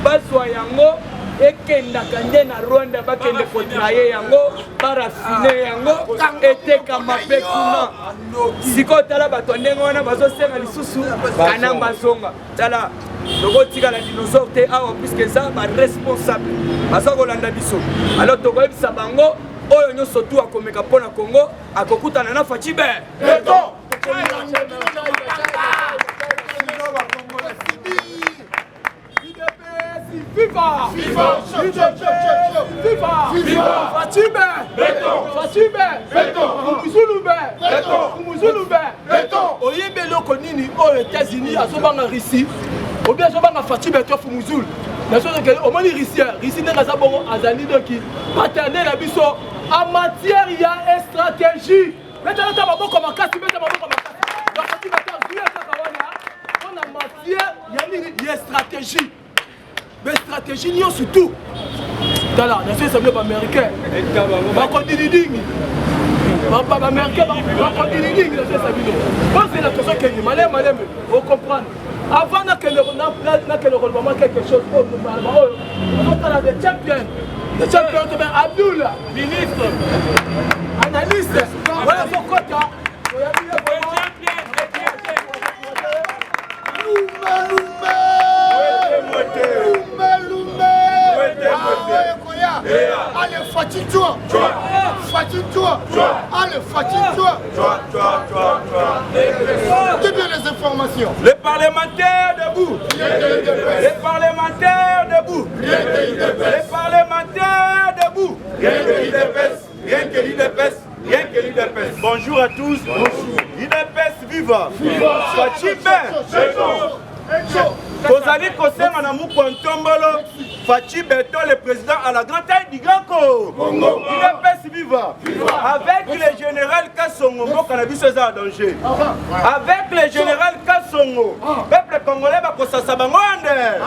bazwa yango ekendaka nde na Rwanda bakende kotraye yango barafine yango etekama mpe kuna sikoyo tala bato ndenge wana bazosenga lisusu kana bazonga tala tokotikala dinosaure te awa puiske eza baresponsable baza kolanda biso alors tokoyebisa bango oyo nyonso tu akomeka mpo na Congo akokutana na Faci Be Viva! Viva! Viva! Viva! Faci Be! Umuzulu Be! Oyembe loko nini aux États-Unis azobanga Russie ou bien azobanga Faci Be to Umuzulu. Omoni Russie ndenge za bongo azali doki partenaire na biso en matière ya stratégie. Metana maboko makasi meta maboko makasi. Donc Faci Be azuya kaka wana en matière ya nini ya stratégie. Mais stratégie n'y a surtout dans la nation américaine. On comprend. Avant que le quelque chose, on a des champions. Des champions, Abdul, ministre, analyste. Voilà pourquoi allez, fatigue-toi. Fatigue-toi. Allez, fatigue-toi. Début les informations. Les parlementaires debout. Les parlementaires debout. Les parlementaires debout. Rien que l'IDPS. Bonjour à tous. IDPS viva. Faci Be. Kozali kosenga na mukontombolo Faci Beto le président à la grande taille du Ganko. IDPS viva. Avec le général Kassongo, cannabis est en danger. Avec le général Kassongo, peuple congolais va kosasa bangwande.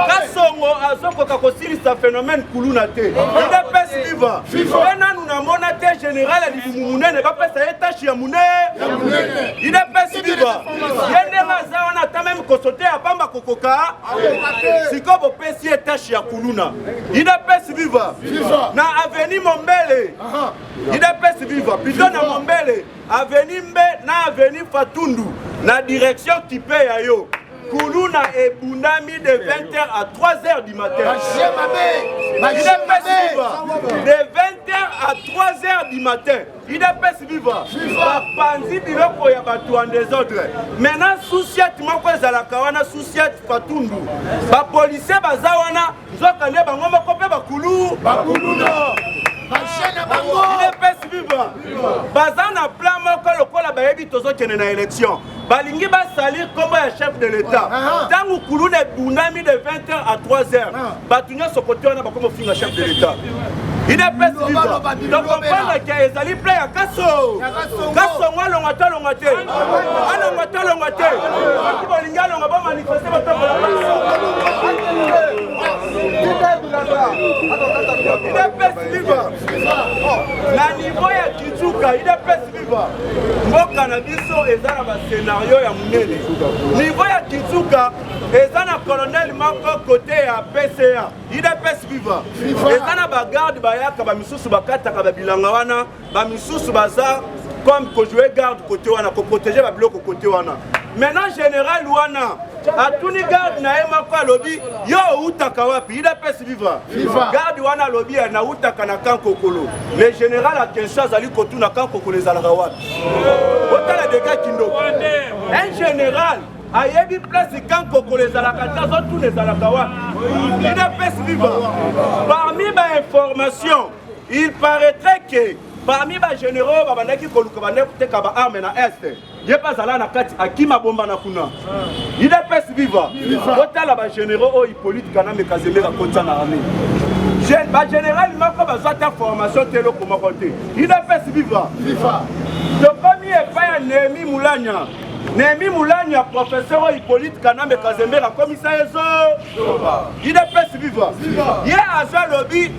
Kassongo azoko kosili sa phénomène kulunate. IDPS viva. Ena nous namona te général ali munene ba pesa etachi ya munene. IDPS viva. Yende mazawana ta même kosote apamba kokoka. Sikobo pesi etachi ya kuluna. IDPS viva. Na avenue Mombele. IDPS viva. Plutôt na Mombele. Avenue Mbe na avenue Fatundu. Na direction type ya yo. Kuluna et Bunami de 20h à 3h du matin. IDPS viva. De 20h à 3h du matin. IDPS viva. Panzi biloko ya batu en désordre. Maintenant souciat moko ezalaka wana souciat Fatundu. Ba policier baza wana nzokande bango moko pe bakuluna. IDPS viva. Baza na plan moko lokola bayebi tozokende na élection. Balingi basalir kombo ya chef de l'État. Tangu kuluna bunami de 20h à 3h. Batunya sokote wana bakomo finga chef de l'État. IDPS viva. Donc comprendre qu'il y a ezali plan ya Kasso. Kasso ngalo ngate. Ano ngate. Balingi alonga ba manifester batambola. IDPS viva. Na niveau ya Kitsuka, IDPS viva. Mboka na biso ezala ba scénario ya munene. Niveau ya Kitsuka ezana colonel moko côté ya PCA. IDPS viva. Ezana ba garde bayaka ba misusu bakataka ba bilanga wana, ba misusu baza comme ko jouer garde côté wana, ko protéger ba biloko côté wana. Maintenant général wana atuni garde na ye moko alobi yo outaka wapi idps viva garde wana alobi na outaka na kankokolo le général attention azali kotuna kankokolo ezalaka wapi otala dega kindoko un général ayebi place kankokolo ezalaka te azotuna ezalaka wapi idps viva parmi bainformation il paraîtrait que parmi les généraux, babandaki koluka bandeka ba arme na est. Yepa zala na kati akima bomba na kuna. Il est pes viva. Otala ba généraux o Hippolyte Kanambe Kazemera kota na armée. Ba général mako bazata formation telo koma konte. Il est pes viva. Le premier pas Némi Moulanya. Némi Moulanya professeur Hippolyte Kanambe Kazemera commissaire zo. Il est pes viva. Hier à lobby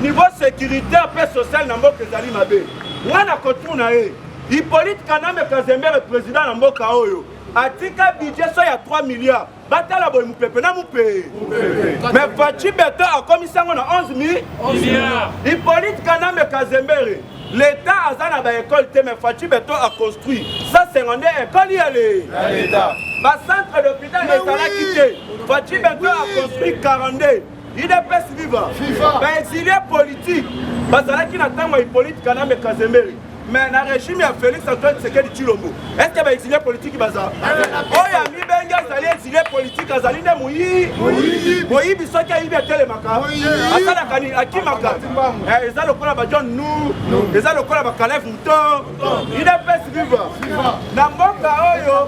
niveau sécuritaire et social na mboka ezali mabe wana kotuna ye Hippolyte Kanambe Kazemera président na mboka oyo atika budget so ya 3 milliards batala boy mupepe na mupe mais Fachi Beto akomisango na 11 milliards Hippolyte Kanambe Kazemera l'état azana ba école te mais Fachi Beto a construit 152 écoles yale ba centre d'hôpital ezala quitté Fachi Beto a construit 42 il est pes viva. Mais exilé politique. Bazala qui n'attend pas Hippolyte Kanambe Kazemera. Mais dans le régime, il y a Félix Antoine Tshisekedi Tshilombo. Est-ce qu'il y a exilé politique Baza? Oh, il y a mis Benga, il y a exilé politique. Azali ne Moui. Moui, il y a eu des télémaka. Azala Kani, Akimaka. Ils ont le col à John Nou. Ils ont le col à Kalef Mouton. Il est pes viva. Dans mon cas,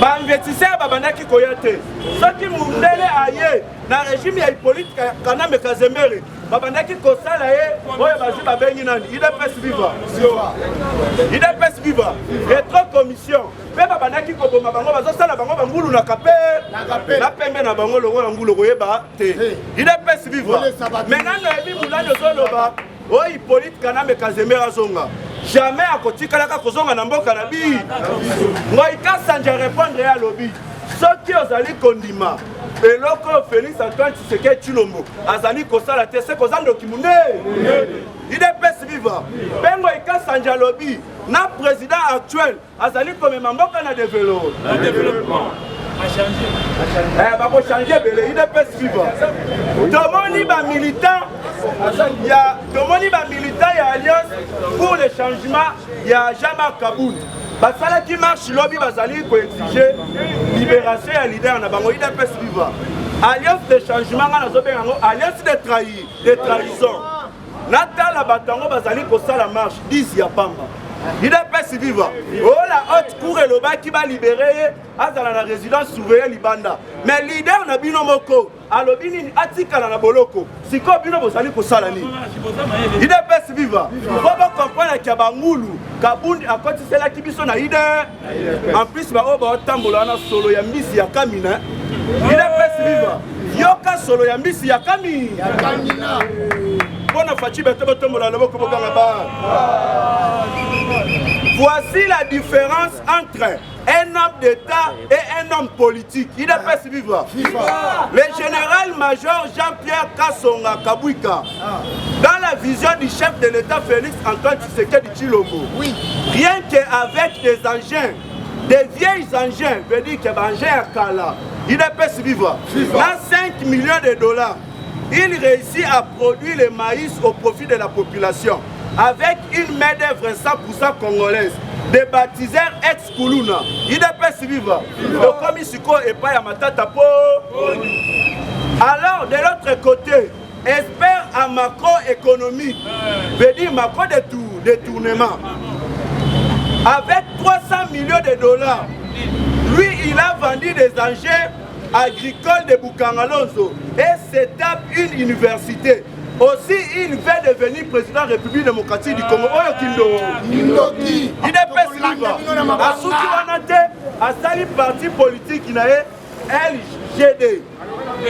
ba investisseur babandaki koyate soki mundele aye na régime ya Hippolyte Kanambe Kazemera babandaki kosala ye oyo bazi babengi nani idps viva retro commission pe babandaki koboma bango bazosala bango bangulu na kape na pembe na bango longo na ngulu koyeba te idps viva maintenant noyebi mulani ozoloba oyo Hippolyte Kanambe Kazemera zonga jamais à côté kalaka kozonga na mboka na bi ngoika sanja répondre à lobby soki ozali kondima eloko Félix Antoine Tshisekedi Tshilombo azali kosala te se kozando kimunde il est pes viva bengo ika sanja lobby na président actuel azali comme mboka na développement bako changer belé il est pes viva tomoni ba militant ya tomoni ba militant ya alliance pour le changement ya Jean-Marc Kabound basala qui marche lobby bazali ko exiger libération ya leader na bango il est pes viva alliance de changement na zobenga ngo alliance de trahison natala batango bazali ko sala marche 10 ya pamba il est pes viva oh la haute cour et le bas qui va libérer azala na résidence surveillée libanda mais leader na bino moko alobi nini atikala na boloko siko bino bozali kosala nini il est pes viva faut comprendre que bangulu Kabundi akotiselaki biso na ide en plus ba oba otambola na solo ya mbisi ya kamina il est pes viva yoka solo ya mbisi ya kamina bona Fachi Beto botombola na boko bokanga ba. Voici la différence entre un homme d'État et un homme politique. Il est pes viva. Le général-major Jean-Pierre Kassonga Kabouika, dans la vision du chef de l'État Félix Antoine Tshisekedi Tshilombo, rien qu'avec des engins, des vieilles engins, veut dire que engins à Kala, il est pes viva. Dans 5 millions de dollars, il réussit à produire le maïs au profit de la population avec une main-d'œuvre 100% congolaise, des baptiseurs ex-Kuluna. Il est pes viva. Le commisiko et pas Yamatata Po. Alors, de l'autre côté, expert en macroéconomie, veut dire macro détournement. Avec 300 millions de dollars, lui, il a vendu des engins agricoles de Bukangalonzo et se tape une université. Aussi, il veut devenir président de la République démocratique du Congo. Il est pes viva. A Souki Wanate, a sali parti politique, il a LGD.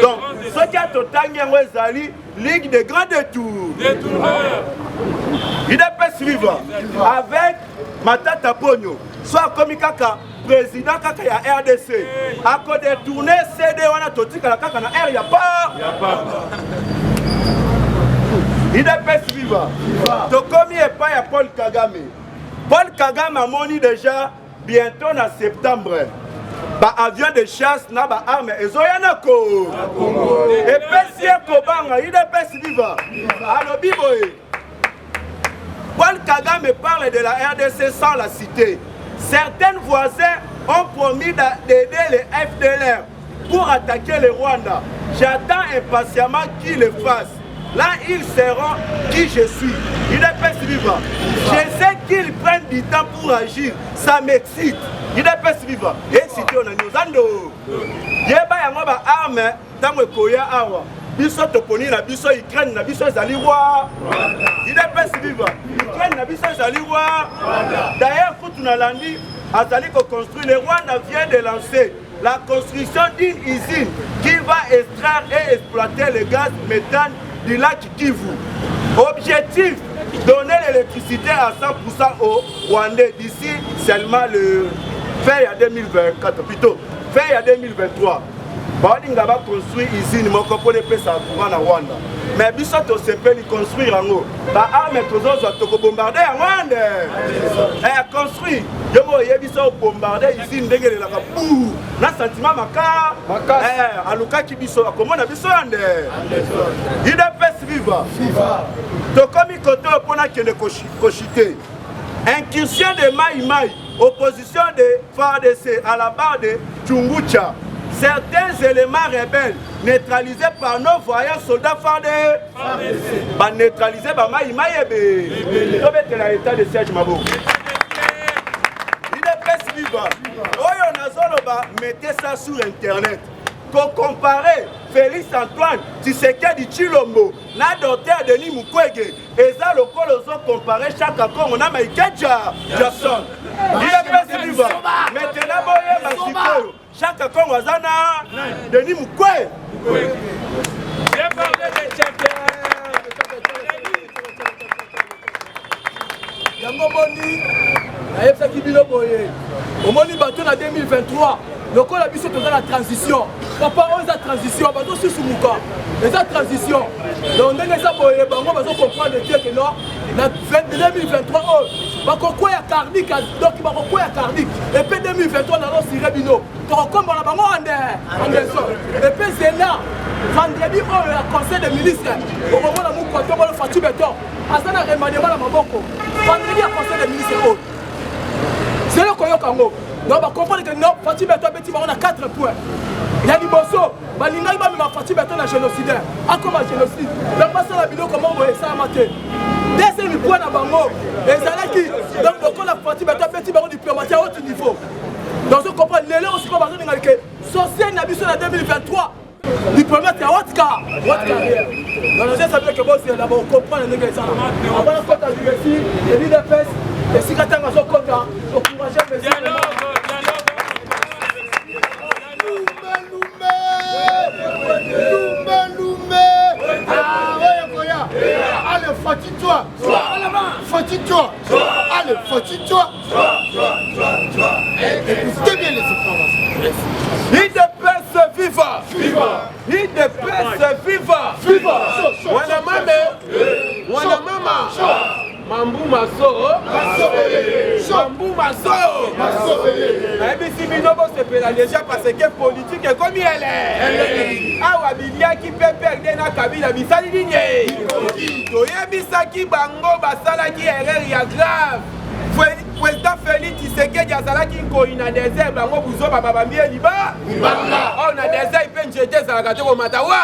Donc, ce qui a totalement Zali, Ligue des grands détours. Il est pes viva. Avec Matata Pogno, soit comme Kaka, président Kaka ya RDC. A quoi détourner CD, on a totika la Kaka na R, il n'y a pas. Il est pes viva. Donc, comme il n'y a pas Paul Kagame. Paul Kagame a moni déjà bientôt en septembre. Avion de chasse na ba arme ezoyanako. Et pesi kobanga il est pesi viva. Alors biboé. Paul Kagame parle de la RDC sans la citer. Certains voisins ont promis d'aider les FDLR pour attaquer le Rwanda. J'attends impatiemment qu'ils le fassent. Là, ils seront qui je suis. Il est pesi vivant. Je sais qu'ils prennent du temps pour agir. Ça m'excite. Il est pesi vivant. Et si tu as nous ando. Yeba yango ba arme tango koya awa. Biso toponi na biso Ukraine na biso ezali wa. Il est pesi vivant. Ukraine na biso ezali wa. D'ailleurs, Kutuna Landi azali ko construire. Le Rwanda vient de lancer la construction d'une usine qui va extraire et exploiter le gaz méthane du lac Kivu. Objectif, donner l'électricité à 100% aux Rwandais d'ici seulement le fin 2024, plutôt fin 2023. Balinga va construire usine moko pour les pesa courant na Rwanda. Mais biso to sepeli construire ngo. Ba arme tozozo to bombarder Rwanda. Construire. Yomo yebiso bombarder usine ndengele la kapu. Na sentiment maka. Aluka ki biso akomona biso ande. Ida pes viva. To komi koto pona kende koshite. Incursion de Maïmaï, opposition de FARDC à la barre de Tchungucha. Certains éléments rebelles neutralisés par nos voyants soldats FARDC. Neutralisés par Maïmaï et la état de siège Mabo. Il est presque vivant. Mettez ça sur internet. Pour comparer Félix Antoine Tshisekedi Tshilombo na docteur Denis Mukwege et ça le colosso comparé chaque accord on a Michael Jackson. Il est presque vivant. Maintenant boye masiko chaque accord on a Denis Mukwege. J'ai parlé des champions. Yango Moni, ayebisa kibilo boye. Omoni bateau en 2023. Le col a biso dans la transition. Papa, on a la transition. Bateau sur Soumouka. Les transition. Donc, on a boye. On va comprendre que non. En 2023, on va quoi cardiaque. Donc, il va quoi cardiaque. Et puis 2023, on a aussi Rebino. Donc, comme on a en Anderson. Et puis, c'est là. Vendredi, on a le conseil des ministres. On va voir la moukoto, on va le Fatou Beton. Asana remaniement la Maboko. Vendredi, le conseil des ministres. C'est le Koyo Kango. Donc, on va comprendre que non, Fatou Beton on a 4 points. Il y a du bosso. Balinga, il va me Fatou Beton un génocidaire. Ah, comme un génocide. Donc, pas ça la vidéo, comment on voit ça à mater. Deuxième point dans Bango. Et Zalaki. Donc, on a Fatou Beton diplomatie à haut niveau. Donc, on comprend l'élan aussi comme on a dit que social n'habitude en 2023. Diplomate à haute carrière. Dans le sens que c'est là-bas, on comprend les négociations. Avant la côte à l'UFI, les leaders pèsent, et si quelqu'un a son côte, on encourage les dialogues. Allez, fatigue-toi. Fatigue-toi. Allez, fatigue-toi. Écoutez bien les informations. Il dépêche viva. Il dépêche viva. Wana mama. Mambu maso. ABC Binobo se fait déjà parce que politique est comme elle est. Awa bilia qui peut perdre na kabila bisali ligne. Toya bisaki bango basala qui erreur ya grave. Président Félix Tshisekedi azalaki koina désert bango buzo baba mie liba. On a désert pe njete zalaka to matawa.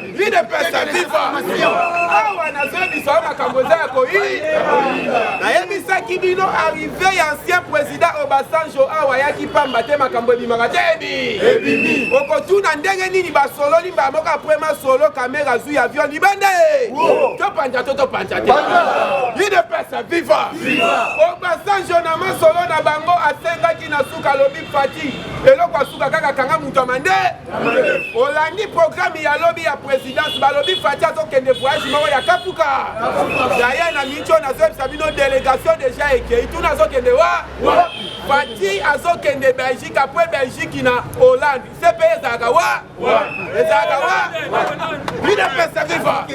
Il ne peut pas vivre. Awa na zo biso makambo za koyi. Na yebisaki bino arrivé ancien président Obasanjo awa yaki pamba te makambo bimaka te ebi. Okotuna ndenge nini basolo limba moka après ma solo caméra zu avion libande. To panja te. Il ne peut pas vivre. Obasanjo na masolo na bango asengaki na suka lobi fati eloko asuka kaka kanga mutu amande olandi programme ya lobi ya présidence balobi fati azokende voyage moko ya kapuka d'ailleurs na micho nazobisa bino délégation déjà ekei tuna azokende wa fati azokende Belgique après Belgique na Hollande c'est pays ezalaka wa il ne peut se vivre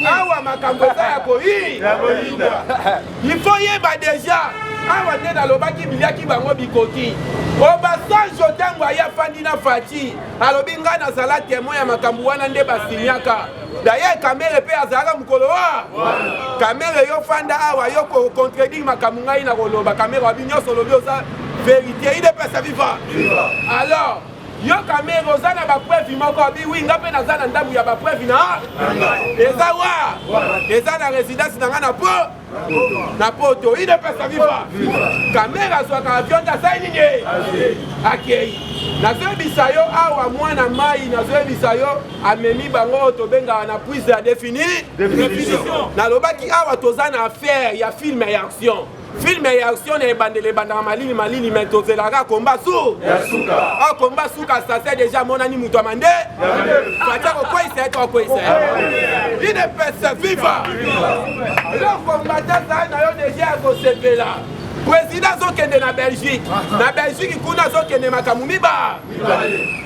awa makambo eza ya koyi il faut yeba déjà awa nde nalobaki biliaki bango bikoki obasange otango aya fandi na fati alobi ngai nazala témoin ya makambo wana nde basinyaka daye kamere mpe azalaka mokolo wa kamere yo fanda awa yo kocontredire makambo ngai na koloba kamere wabi nyonso olobi oza vérité idepesa viva alors yo kamere oza na bapreuve moko abi wi nga mpe naza na ndambu ya bapreuve na eza wa eza na résidence na nga na poto idepesa viva kamere azwaka avion asali nini akei nazoyebisa yo awa mwana mai nazoyebisa yo amemi bango tobengaka na prise ya définition nalobaki awa toza na affaire ya film ya action film ya action na ebandela ebandaka malili me tozelaka komba komba suka sase deja monani mutu amande fatia kokweyisa ete okweyisa idepesa viva lokombata zali na yo deja ya kosepela président azokende na Belgique kuna azokende makambo miba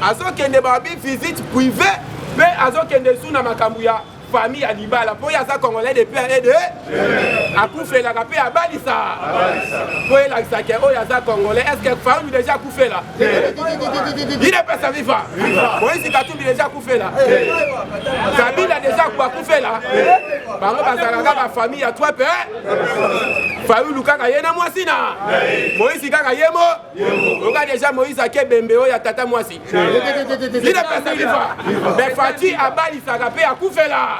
azokende babi visite privé mpe azokende su na makambo ya famille ya libala mpo aza congolais de père et de akufelaka mpe abalisa mpo elakisake oyo aza congolais estce famille deja akufela idepesa viva moïse katumbi deja akufela kabila deja akufela bango bazalaka bafamille ya trois pe famille lukaka ye na mwasi na moïse kaka ye mo oka deja moïse ake bembe oyo ya tata mwasi idepesa viva me fati abalisaka mpe akufela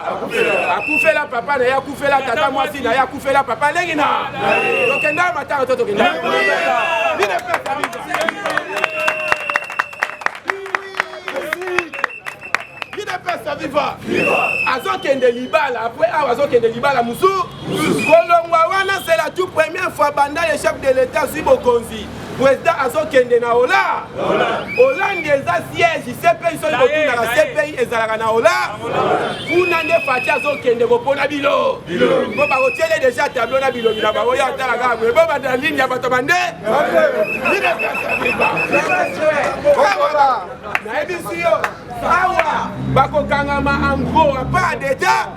papa na ye akufela tata mwasi na ye akufela papa ndenge na tokenda matanga to tokenda idepesa viva azokende libala après awa azokende libala musu kolongwa wana c'est la toute première fois banda le chef de l'état si bokonzi président azokende na Hollande eza siège CPI soki kotunaka CPI ezalaka na Hollande kuna nde fati azokende kopona bilo mpo bakotiele deja tableau na bilobi na bango yo atalaka boye bo banda ligne ya bato bande nayebisi yo awa bakokangama en gros apa d'état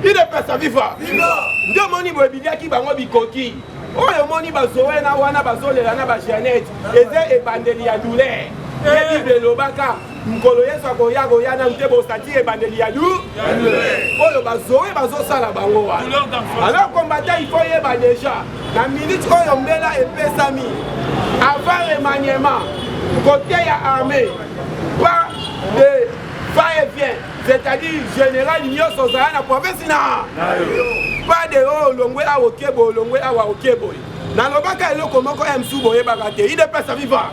idepesa viva nde omoni boye biliaki bango bikoki oyo moni bazowe na wana bazolela na bajanete eza ebandeli ya douleur ebible elobaka mokolo yesu akoya koyana nte bosati ebandeli ya oyo bazowe bazosala bango wana alors kombata ifo yeba deja na minute oyo mbela epesami avant remaniement côté ya armée pas de va-et-vient c'est-à-dire général nyonso ozala na province na pas de olongwe awa okebo olongwe awa okebo nalobaka eloko moko msu boyebaka te idepesa viva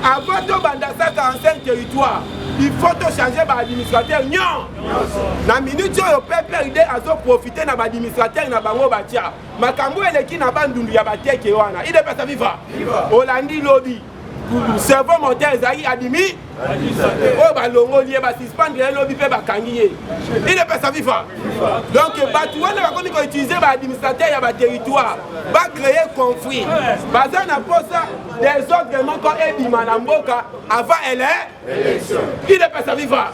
avant tobanda sa 45 territoire il faut tochanger baadministrateur nyon na minute oyo PPRD azoprofite na baadministrateur na bango batia makambo eleki na bandundu ya bateke wana idepesa viva olandi lobi cerveau moteur ezali adimi oyo balongoli ye basuspendre ye lobi mpe bakangi ye idepesa viva donc bato wana bakomi koutilize baadministrateur ya baterritoire bacreye conflit baza na posa désordre moko ebima na mboka avant idepesa viva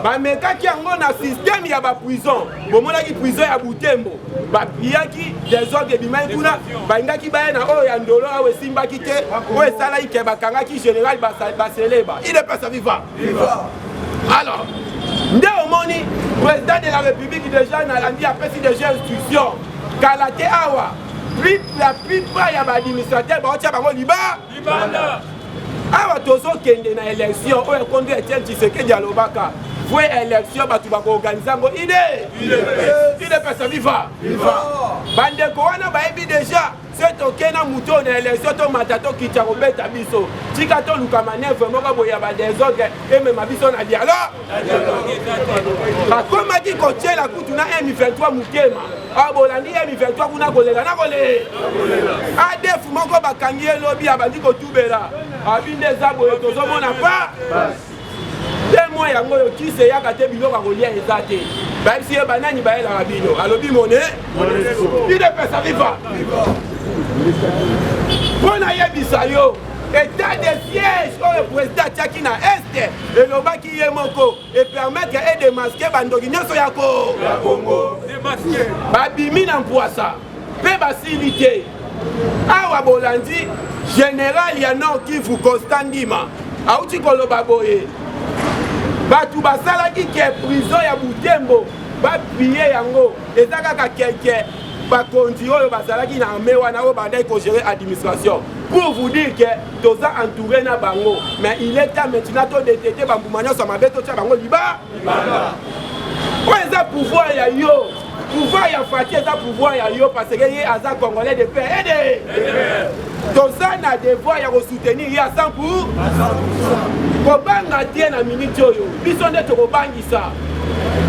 bamekaki yango na système ya baprison bomonaki prison ya butembo bapiaki désordre ebimaki kuna bayingaki baye na oyo ya ndolo awo esimbaki te oyo esalaki ke bakangaki général baseleba idepesa viva alors nde omoni président de la république déjà nalandi apesi déjà instruction kala te awa la plupart ya baadministrateur baotia bango libanda awa tozokende na élection oyo ekondi Etienne Tshisekedi alobaka fue élection bato bakoorganize yango idepesa viva bandeko wana bayebi deja se tokena moto na élection tomata tokitya kobeta biso tika toluka manevre moko boya badésordre emema biso na dialogue bakomaki kotiela kutu na M23 mokema abolandi M23 kuna kolela na kolela ADF moko bakangi elobi abandi kotubela abinde eza boye tozomona pa temo yango oyo kise yaka te biloko akolia eza te bayebisi ye banani bayelaka bino alobi mone idepesa viva mpo nayebisa yo état de siège oyo président atiaki na este elobaki ye moko epermettre edemaske bandoki nyonso ya Kongo babimi na mpwasa mpe basili te awa bolandi général ya Nord Kivu Constant Ndima auti koloba boye bato basalaki ke prison ya Butembo bapie yango eza kaka keke bakonzi oyo bazalaki na armée wana oyo bandai kogérer administration pour vous dire que toza entouré na bango mais il est temps maintenant to détecter bambuma nyonso mabe totia bango liba oyo eza pouvoir ya yo pouvoir ya Fati eza pouvoir ya yo parce que ye aza congolais de paix ede toza na devoir ya kosoutenir ye à 100%. Kobanga tie na minute oyo biso nde tokobangisa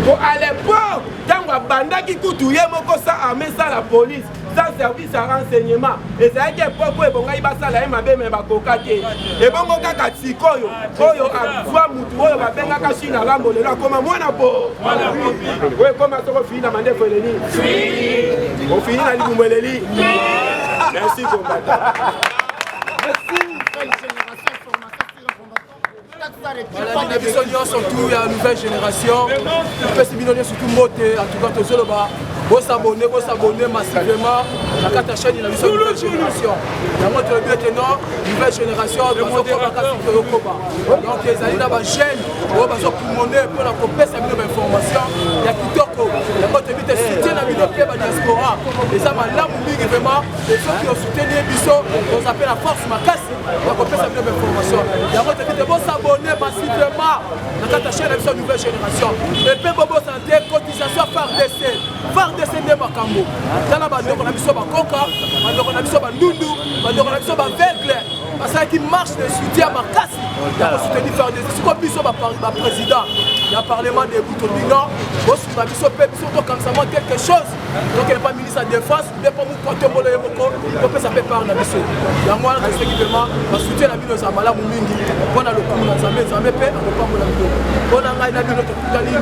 po à l'époque ntango abandaki kutu ye moko sa armée sa la police sa service ya renseignement ezalaki epoke oyo ebongai basala ye mabe me bakoka te ebongo kaka sikoyo oyo azwa mutu oyo babengaka chine alambo lelo akoma mwana po oyo ekoma soko ofini na mandefu eleli ofini na libumu eleli merci kombata. Voilà, les gens surtout la nouvelle génération. Les gens surtout moté, en tout cas, tous les bas. Vous s'abonnez massivement. La carte chaîne de la nouvelle génération. La montre le maintenant, nouvelle génération. Donc, les années dans la chaîne, on va pour monnaie pour la copie, ça une information. Il y a Kitoko. La montre le soutien à la diaspora. Les hommes là, vraiment, les gens qui ont soutenu Bissot, on appelle la force Makassi. La copie, ça une information. La montre le s'abonner massivement. La carte chaîne de la nouvelle génération. Et puis, Bobo Santé, cotisation par décès. Descendre makambo tala bandeko na biso bakoka bandeko na biso bandundu bandeko na biso baveugle basalaki marche de soutien makasi ya kosoutenir faire des siko biso baprésident ya parlement de Butobino bosuka biso mpe biso tokanisama quelque chose donc il n'est pas ministre de la défense mais pas mokotombolo ye moko kopesa mpe part na biso yango wana toseki vraiment basoutien na bino eza malamu mingi mpona lokumu na nzambe mpe akopambola bino mpona ngai na bino tokutani